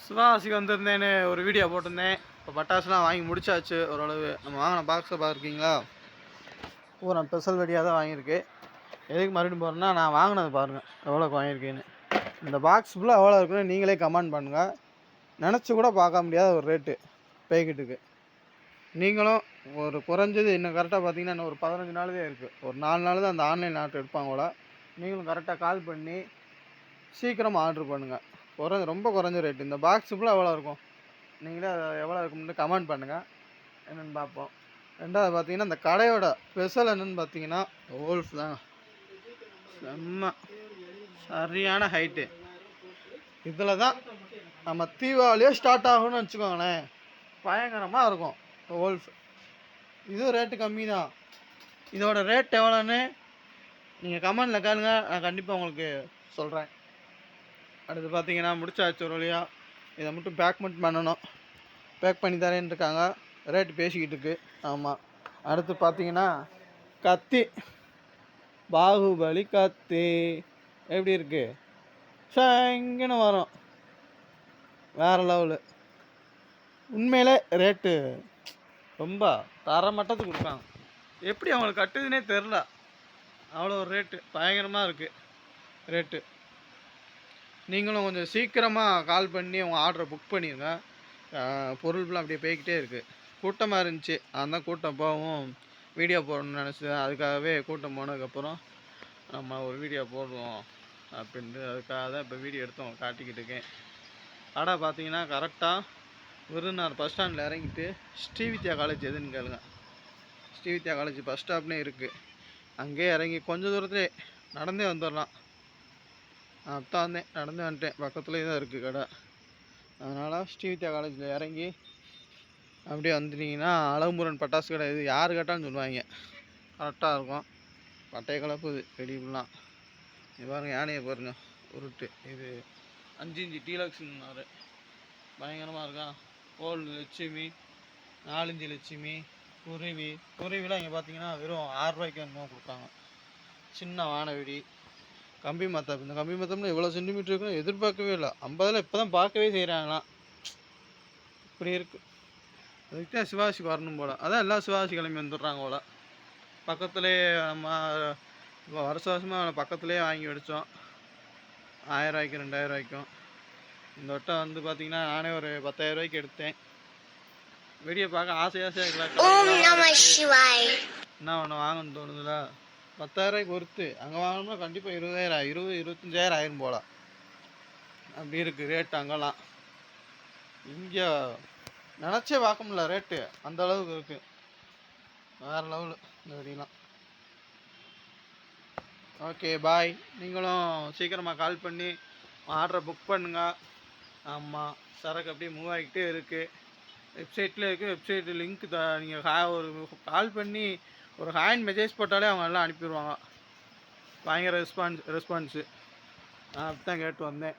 சிவாசிக்கு வந்திருந்தேன்னு ஒரு வீடியோ போட்டிருந்தேன். இப்போ பட்டாசுலாம் வாங்கி முடிச்சாச்சு ஓரளவு. நம்ம வாங்கின பாக்ஸை பார்த்துருக்கீங்களா? பூரா ஸ்பெஷல் வெடியாக தான் வாங்கியிருக்கு. எதுக்கு மறுபடியும் போகிறேன்னா, நான் வாங்கினது பாருங்கள் எவ்வளோக்கு வாங்கியிருக்கேன்னு. இந்த பாக்ஸ் ஃபுல்லாக எவ்வளோ இருக்குன்னு நீங்களே கமெண்ட் பண்ணுங்கள். நினச்சி கூட பார்க்க முடியாத ஒரு ரேட்டு பேக்கெட்டுக்கு. நீங்களும் ஒரு குறைஞ்சது இன்னும் கரெக்டாக பார்த்தீங்கன்னா இன்னும் ஒரு 15 நாள் தான் இருக்குது. ஒரு 4 நாள் தான் அந்த ஆன்லைன் ஆர்டர் எடுப்பாங்க போல். நீங்களும் கரெக்டாக கால் பண்ணி சீக்கிரமாக ஆர்டர் பண்ணுங்கள். ரொம்ப குறைஞ்ச ரேட்டு. இந்த பாக்ஸ் ஃபுல்லாக எவ்வளோ இருக்கும், நீங்களே எவ்வளோ இருக்கும்னு கமெண்ட் பண்ணுங்கள், என்னென்னு பார்ப்போம். ரெண்டாவது பார்த்தீங்கன்னா இந்த கடையோட ஸ்பெஷல் என்னென்னு பார்த்தீங்கன்னா வோல்ஃப் தான். செம்ம சரியான ஹைட்டு. இதில் தான் நம்ம தீபாவளியே ஸ்டார்ட் ஆகும்னு வச்சுக்கோங்களேன். பயங்கரமாக இருக்கும் வோல்ஃப். இதுவும் ரேட்டு கம்மி தான். இதோட ரேட் எவ்வளோன்னு நீங்கள் கமெண்டில் கேளுங்க, நான் கண்டிப்பாக உங்களுக்கு சொல்கிறேன். அடுத்து பார்த்தீங்கன்னா முடிச்சாச்சு ஒரு வழியாக. இதை மட்டும் பேக் மட்டும் பண்ணணும். பேக் பண்ணி தரேன்னு இருக்காங்க. ரேட்டு பேசிக்கிட்டு இருக்கு. ஆமாம். அடுத்து பார்த்தீங்கன்னா கத்தி, பாகுபலி கத்தி எப்படி இருக்கு, இங்கேன்னு வரும். வேறு லெவலு. உண்மையிலே ரேட்டு ரொம்ப தரமட்டத்துக்கு கொடுப்பாங்க. எப்படி அவங்களுக்கு கட்டுதுன்னே தெரில, அவ்வளோ ஒரு ரேட்டு பயங்கரமாக இருக்குது ரேட்டு. நீங்களும் கொஞ்சம் சீக்கிரமாக கால் பண்ணி உங்கள் ஆர்டரை புக் பண்ணிடுங்க. பொருள்லாம் அப்படியே போய்கிட்டே இருக்குது. கூட்டமாக இருந்துச்சு, அதான் கூட்டம் போகவும் வீடியோ போடணும்னு நினச்சேன். அதுக்காகவே கூட்டம் போனதுக்கப்புறம் நம்ம ஒரு வீடியோ போடுவோம் அப்படின்ட்டு அதுக்காக தான் இப்போ வீடியோ எடுத்து அவங்க காட்டிக்கிட்டு இருக்கேன். கடை பார்த்தீங்கன்னா கரெக்டாக விருதுநகர் பஸ் ஸ்டாண்டில் இறங்கிட்டு ஸ்ரீவித்யா காலேஜ் எதுன்னு கேளுங்க. ஸ்ரீவித்யா காலேஜ் பஸ் ஸ்டாப்னே இருக்குது. அங்கேயே இறங்கி கொஞ்சம் தூரத்துலேயே நடந்தே வந்துடலாம். அப்பதான் வந்தேன், நடந்து வந்துட்டேன். பக்கத்துலேயே தான் இருக்குது கடை. அதனால் ஸ்ரீவித்யா காலேஜில் இறங்கி அப்படியே வந்துட்டிங்கன்னா அழகுமுருகன் பட்டாசு கடை. இது யார் கேட்டாலும் சொல்லுவாங்க, கரெக்டாக இருக்கும். பட்டையை கலப்புது வெடிப்புலாம். இது பாருங்கள், யானையை பாருங்கள் உருட்டு. இது 5 இன்ச்சு டீலக்ஸ்னாரு. பயங்கரமாக இருக்கா. கோல் லட்சுமி, 4 இன்ச்சு லட்சுமி, குருவிலாம் இங்கே பார்த்தீங்கன்னா வெறும் 6 ரூபாய்க்கு என்னமோ கொடுத்தாங்க. சின்ன வானவெடி, கம்பி மத்தம். இந்த கம்பி மத்தம்னு இவ்வளோ சென்டிமீட்டர் இருக்குன்னு எதிர்பார்க்கவே இல்லை. 50 இப்போ தான் பார்க்கவே செய்கிறாங்களாம். இப்படி இருக்குது. அதுக்கு தான் சிவாசிக்கு வரணும் போல். அதான் எல்லா சிவாசி கிளம்பி வந்துடுறாங்க போல். பக்கத்துலேயே நம்ம இப்போ வருஷமாக பக்கத்துலேயே வாங்கி வெடித்தோம். 1000 ரூபாய்க்கு 2000 ரூபாய்க்கும். இந்த வட்டம் வந்து பார்த்திங்கன்னா நானே ஒரு 10,000 ரூபாய்க்கு எடுத்தேன். வெடியை பார்க்க ஆசையாக இருக்கலாம். என்ன ஒன்று வாங்கணும்னு தோணுதுல. 10,000 ரூபாய்க்கு ஒருத்து. அங்கே வாங்கணும்னா கண்டிப்பாக 20,000 25,000 ஆயிரும் போல். அப்படி இருக்குது ரேட்டு அங்கெல்லாம். இங்கே நினச்சே பார்க்க முடியல ரேட்டு, அந்த அளவுக்கு இருக்குது. வேறு லெவலு இந்த வெடிலாம். Okay bye. நீங்களும் சீக்கிரமாக கால் பண்ணி ஆர்டரை புக் பண்ணுங்க. ஆமாம், சரக்கு அப்படியே மூவ் ஆகிக்கிட்டே இருக்குது. வெப்சைட்டில் இருக்குது. வெப்சைட்டு லிங்க் நீங்கள் ஒரு கால் பண்ணி ஒரு ஹேண்ட் மெசேஜ் போட்டாலே அவங்க எல்லாம் அனுப்பிடுவாங்க. பயங்கர ரெஸ்பான்ஸு. நான் அப்படி தான் கேட்டு வந்தேன்.